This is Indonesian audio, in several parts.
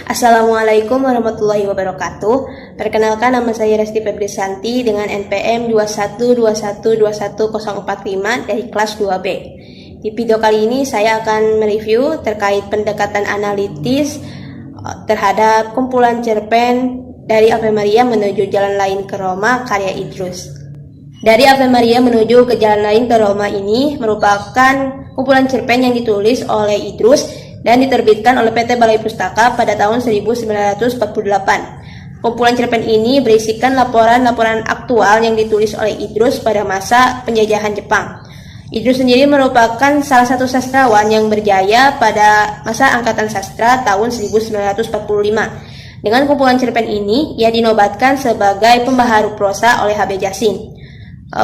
Assalamualaikum warahmatullahi wabarakatuh. Perkenalkan, nama saya Resti Febrisanti dengan NPM 2121210145 dari kelas 2B. Di video kali ini saya akan mereview terkait pendekatan analitis terhadap kumpulan cerpen dari Ave Maria menuju Jalan Lain ke Roma karya Idrus. Dari Ave Maria menuju ke Jalan Lain ke Roma ini merupakan kumpulan cerpen yang ditulis oleh Idrus dan diterbitkan oleh PT Balai Pustaka pada tahun 1948. Kumpulan cerpen ini berisikan laporan-laporan aktual yang ditulis oleh Idrus pada masa penjajahan Jepang. Idrus sendiri merupakan salah satu sastrawan yang berjaya pada masa Angkatan Sastra tahun 1945. Dengan kumpulan cerpen ini, ia dinobatkan sebagai pembaharu prosa oleh H.B. Jassin.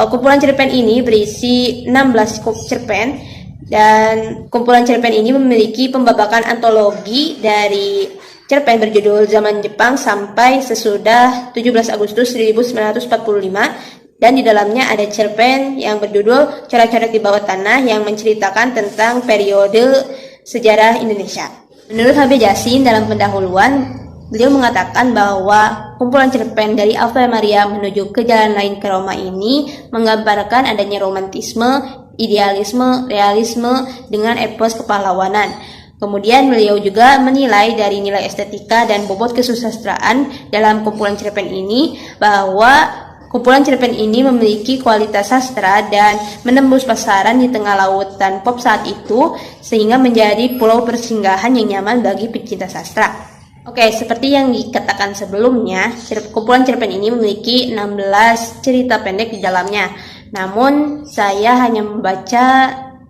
Kumpulan cerpen ini berisi 16 cerpen dan kumpulan cerpen ini memiliki pembabakan antologi dari cerpen berjudul Zaman Jepang sampai sesudah 17 Agustus 1945 dan di dalamnya ada cerpen yang berjudul Coret-coret di bawah tanah yang menceritakan tentang periode sejarah Indonesia. Menurut H.B. Jassin dalam pendahuluan, beliau mengatakan bahwa kumpulan cerpen dari Ave Maria menuju ke Jalan Lain ke Roma ini menggambarkan adanya romantisme, idealisme, realisme dengan epos kepahlawanan. Kemudian beliau juga menilai dari nilai estetika dan bobot kesusastraan dalam kumpulan cerpen ini bahwa kumpulan cerpen ini memiliki kualitas sastra dan menembus pasaran di tengah lautan pop saat itu sehingga menjadi pulau persinggahan yang nyaman bagi pecinta sastra. Oke, seperti yang dikatakan sebelumnya, kumpulan cerpen ini memiliki 16 cerita pendek di dalamnya. Namun, saya hanya membaca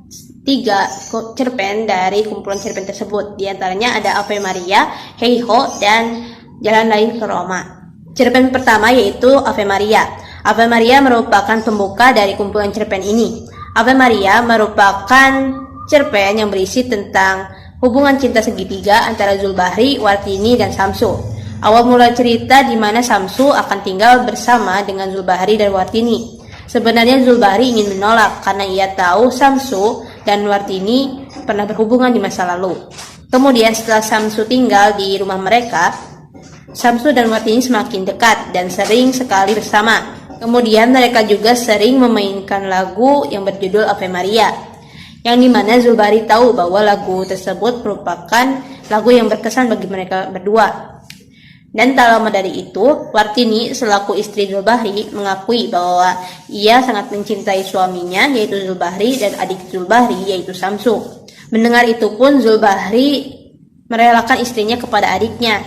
3 cerpen dari kumpulan cerpen tersebut. Di antaranya ada Ave Maria, Hey Ho, dan Jalan Lain ke Roma. Cerpen pertama yaitu Ave Maria. Ave Maria merupakan pembuka dari kumpulan cerpen ini. Ave Maria merupakan cerpen yang berisi tentang hubungan cinta segitiga antara Zulbahri, Wartini, dan Samsu. Awal mula cerita di mana Samsu akan tinggal bersama dengan Zulbahri dan Wartini. Sebenarnya Zulbahri ingin menolak karena ia tahu Samsu dan Wartini pernah berhubungan di masa lalu. Kemudian setelah Samsu tinggal di rumah mereka, Samsu dan Wartini semakin dekat dan sering sekali bersama. Kemudian mereka juga sering memainkan lagu yang berjudul Ave Maria, yang dimana Zulbahri tahu bahwa lagu tersebut merupakan lagu yang berkesan bagi mereka berdua. Dan tak lama dari itu, Wartini selaku istri Zulbahri mengakui bahwa ia sangat mencintai suaminya yaitu Zulbahri dan adik Zulbahri yaitu Samsu. Mendengar itu pun Zulbahri merelakan istrinya kepada adiknya.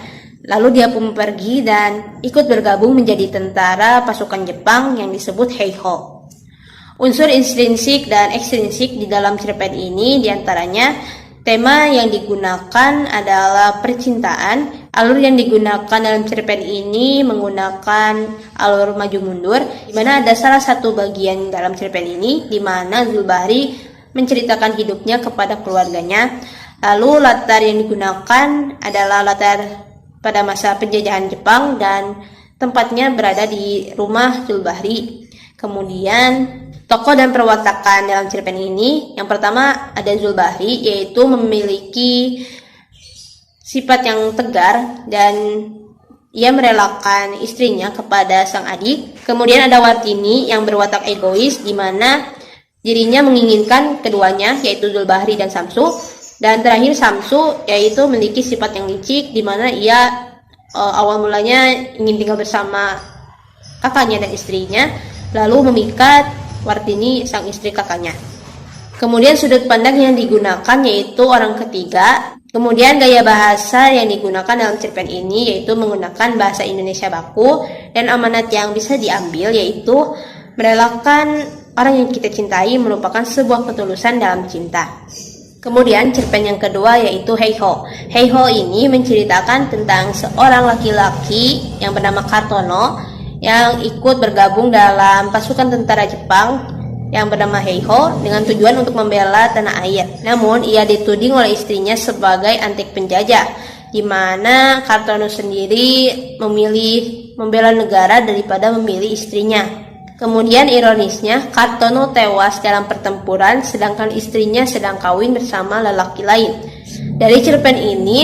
Lalu dia pun pergi dan ikut bergabung menjadi tentara pasukan Jepang yang disebut Heiho. Unsur intrinsik dan ekstrinsik di dalam cerpen ini diantaranya tema yang digunakan adalah percintaan. Alur yang digunakan dalam cerpen ini menggunakan alur maju mundur, di mana ada salah satu bagian dalam cerpen ini di mana Zulbahri menceritakan hidupnya kepada keluarganya. Lalu latar yang digunakan adalah latar pada masa penjajahan Jepang dan tempatnya berada di rumah Zulbahri. Kemudian tokoh dan perwatakan dalam cerpen ini, yang pertama ada Zulbahri, yaitu memiliki sifat yang tegar dan ia merelakan istrinya kepada sang adik. Kemudian ada Wartini yang berwatak egois, di mana dirinya menginginkan keduanya, yaitu Zulbahri dan Samsu. Dan terakhir Samsu, yaitu memiliki sifat yang licik, di mana ia awal mulanya ingin tinggal bersama kakaknya dan istrinya, lalu memikat Wartini sang istri kakaknya. Kemudian sudut pandang yang digunakan yaitu orang ketiga. Kemudian gaya bahasa yang digunakan dalam cerpen ini yaitu menggunakan bahasa Indonesia baku, dan amanat yang bisa diambil yaitu merelakan orang yang kita cintai merupakan sebuah ketulusan dalam cinta. Kemudian cerpen yang kedua yaitu Heiho. Heiho ini menceritakan tentang seorang laki-laki yang bernama Kartono yang ikut bergabung dalam pasukan tentara Jepang yang bernama Heiho dengan tujuan untuk membela tanah air. Namun ia dituding oleh istrinya sebagai antek penjajah, di mana Kartono sendiri memilih membela negara daripada memilih istrinya. Kemudian ironisnya, Kartono tewas dalam pertempuran sedangkan istrinya sedang kawin bersama lelaki lain. Dari cerpen ini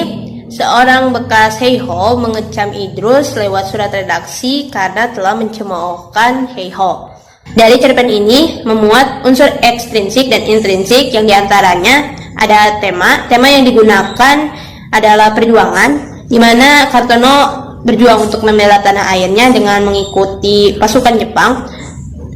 Seorang bekas Heiho mengecam Idrus lewat surat redaksi karena telah mencemoohkan Heiho. Dari cerpen ini memuat unsur ekstrinsik dan intrinsik yang diantaranya ada tema yang digunakan adalah perjuangan, di mana Kartono berjuang untuk membela tanah airnya dengan mengikuti pasukan Jepang.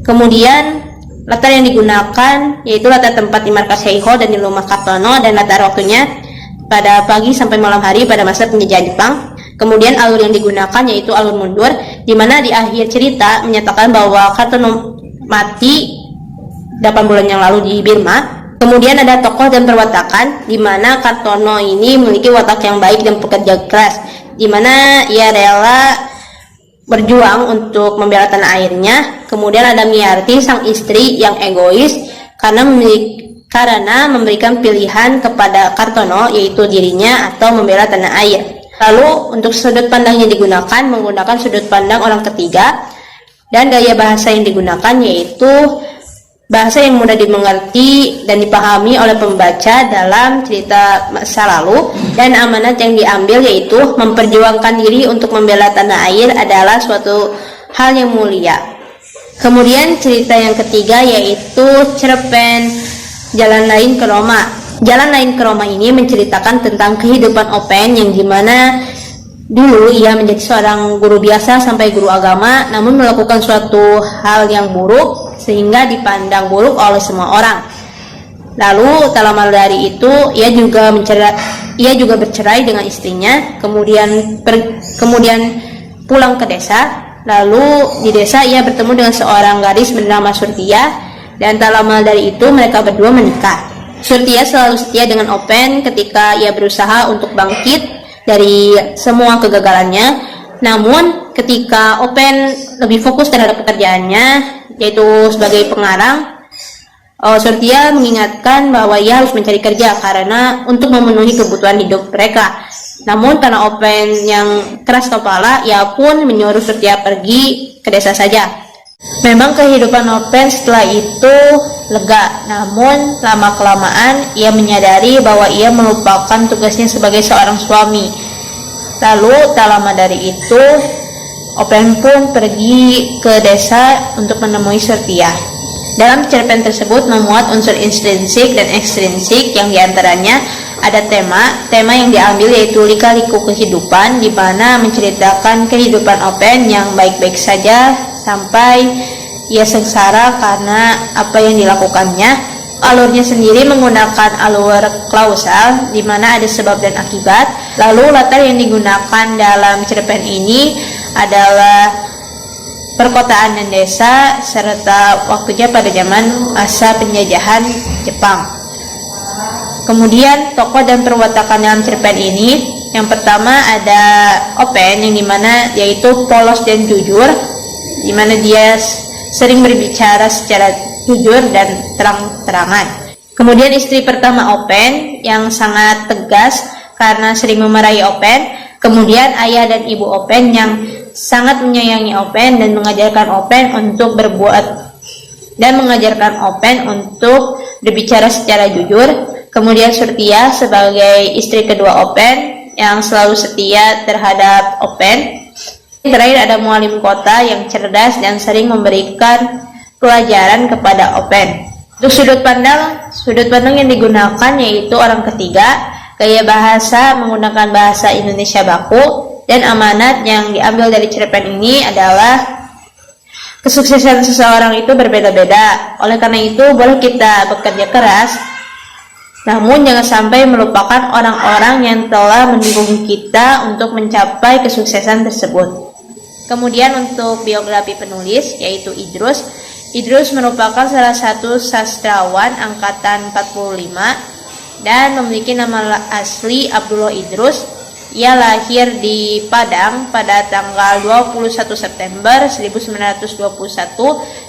Kemudian latar yang digunakan yaitu latar tempat di markas Heiho dan di rumah Kartono, dan latar waktunya pada pagi sampai malam hari pada masa penjajahan Jepang. Kemudian alur yang digunakan yaitu alur mundur, di mana di akhir cerita menyatakan bahwa Kartono mati 8 bulan yang lalu di Birma. Kemudian ada tokoh dan perwatakan, di mana Kartono ini memiliki watak yang baik dan pekerja keras, di mana ia rela berjuang untuk membela tanah airnya. Kemudian ada Miyarti, sang istri yang egois karena memberikan pilihan kepada Kartono, yaitu dirinya atau membela tanah air. Lalu untuk sudut pandang yang digunakan menggunakan sudut pandang orang ketiga, dan gaya bahasa yang digunakan yaitu bahasa yang mudah dimengerti dan dipahami oleh pembaca dalam cerita masa lalu, dan amanat yang diambil yaitu memperjuangkan diri untuk membela tanah air adalah suatu hal yang mulia. Kemudian cerita yang ketiga yaitu cerpen Jalan Lain ke Roma. Jalan Lain ke Roma ini menceritakan tentang kehidupan Open yang dimana dulu ia menjadi seorang guru biasa sampai guru agama, namun melakukan suatu hal yang buruk sehingga dipandang buruk oleh semua orang. Lalu tak lama dari itu ia juga bercerai dengan istrinya, kemudian pulang ke desa. Lalu di desa ia bertemu dengan seorang gadis bernama Surtia, dan tak lama dari itu mereka berdua menikah. Surtia selalu setia dengan Open ketika ia berusaha untuk bangkit dari semua kegagalannya. Namun ketika Open lebih fokus terhadap pekerjaannya, yaitu sebagai pengarang, Surtia mengingatkan bahwa ia harus mencari kerja karena untuk memenuhi kebutuhan hidup mereka. Namun karena Open yang keras kepala, ia pun menyuruh Surtia pergi ke desa saja. Memang kehidupan Open setelah itu lega, namun lama-kelamaan ia menyadari bahwa ia melupakan tugasnya sebagai seorang suami. Lalu tak lama dari itu Open pun pergi ke desa untuk menemui Surtia. Dalam cerpen tersebut memuat unsur intrinsik dan ekstrinsik, yang diantaranya ada tema yang diambil yaitu lika-liku kehidupan, di mana menceritakan kehidupan Open yang baik-baik saja sampai ia sengsara karena apa yang dilakukannya. Alurnya sendiri menggunakan alur klausal, di mana ada sebab dan akibat. Lalu latar yang digunakan dalam cerpen ini adalah perkotaan dan desa, serta waktunya pada zaman masa penjajahan Jepang. Kemudian tokoh dan perwatakan dalam cerpen ini, yang pertama ada Open, yang dimana yaitu polos dan jujur, dimana dia sering berbicara secara jujur dan terang-terangan. Kemudian istri pertama Open yang sangat tegas karena sering memarahi Open. Kemudian ayah dan ibu Open yang sangat menyayangi Open dan mengajarkan Open untuk berbicara secara jujur. Kemudian Surtia sebagai istri kedua Open yang selalu setia terhadap Open. Terakhir ada mualim kota yang cerdas dan sering memberikan pelajaran kepada Open. Untuk sudut pandang yang digunakan yaitu orang ketiga, gaya bahasa menggunakan bahasa Indonesia baku, dan amanat yang diambil dari cerpen ini adalah kesuksesan seseorang itu berbeda-beda. Oleh karena itu boleh kita bekerja keras, namun jangan sampai melupakan orang-orang yang telah mendukung kita untuk mencapai kesuksesan tersebut. Kemudian untuk biografi penulis yaitu Idrus merupakan salah satu sastrawan angkatan 45 dan memiliki nama asli Abdullah Idrus. Ia lahir di Padang pada tanggal 21 September 1921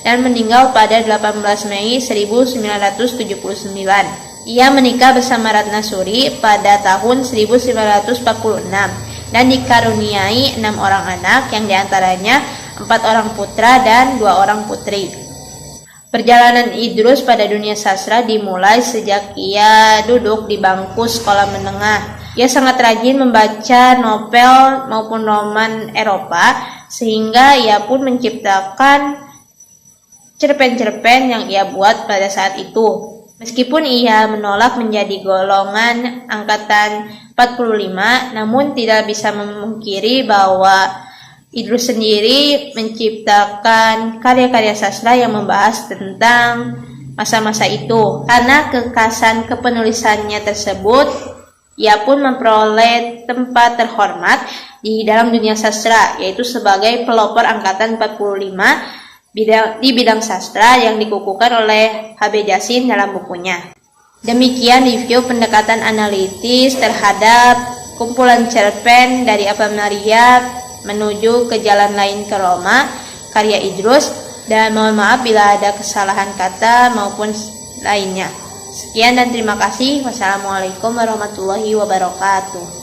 dan meninggal pada 18 Mei 1979. Ia menikah bersama Ratna Suri pada tahun 1946 dan dikaruniai 6 orang anak, yang diantaranya 4 orang putra dan 2 orang putri. Perjalanan Idrus pada dunia sastra dimulai sejak ia duduk di bangku sekolah menengah. Ia sangat rajin membaca novel maupun roman Eropa, sehingga ia pun menciptakan cerpen-cerpen yang ia buat pada saat itu. Meskipun ia menolak menjadi golongan angkatan 45, namun tidak bisa memungkiri bahwa Idrus sendiri menciptakan karya-karya sastra yang membahas tentang masa-masa itu. Karena kekhasan kepenulisannya tersebut, ia pun memperoleh tempat terhormat di dalam dunia sastra, yaitu sebagai pelopor angkatan 45 di bidang sastra yang dikukuhkan oleh H.B. Jassin dalam bukunya. Demikian review pendekatan analitis terhadap kumpulan cerpen dari Ave Maria menuju ke jalan lain ke Roma, karya Idrus, dan mohon maaf bila ada kesalahan kata maupun lainnya. Sekian dan terima kasih. Wassalamualaikum warahmatullahi wabarakatuh.